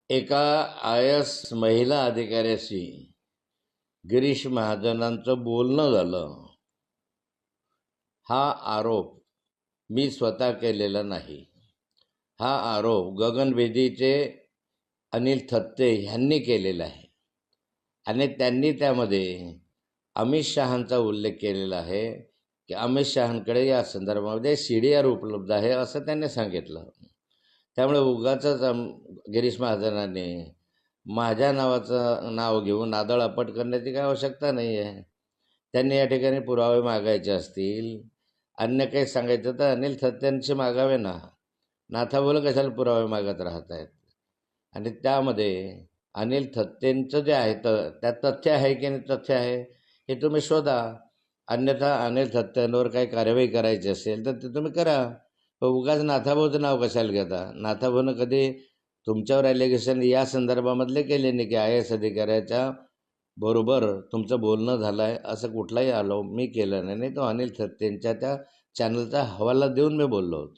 एका आय-एस महिला अधिकाऱ्याशी गिरीश महाजनांचं बोलणं झालं. हा आरोप मी स्वतः केलेला नाही. हा आरोप गगनभेदीचे अनिल थत्ते यांनी केलेला आहे आणि त्यांनी त्यामध्ये अमित शहांचा उल्लेख केलेला आहे की अमित शहांकडे या संदर्भामध्ये CDR उपलब्ध आहे असं त्यांनी सांगितलं. त्यामुळे उगाचच गिरीश महाजनाने माझ्या नावाचं नाव घेऊन नादळ अपट करण्याची काय आवश्यकता नाही आहे. त्यांनी या ठिकाणी पुरावे मागायचे असतील, अन्य काही सांगायचं तर अनिल थत्तेंशी मागावे ना. नाथाबोल कशाला पुरावे मागत राहत आहेत. आणि त्यामध्ये अनिल थत्तेंचं जे आहे तर त्यात तथ्य आहे की नाही तथ्य आहे हे तुम्ही शोधा. अन्यथा अनिल थत्तेंवर काही कार्यवाही करायची असेल तर ते तुम्ही करा. उगाच नाथाभाऊचं नाव कशाला घेता. नाथाभाऊनं कधी तुमच्यावर ॲलिगेशन या संदर्भामधले केले नाही की IAS अधिकाऱ्याच्या बरोबर तुमचं बोलणं झालं आहे असं कुठलाही मी केलं नाही. तो अनिल थत्तेंच्या त्या चॅनलचा हवाला देऊन मी बोललो होतो.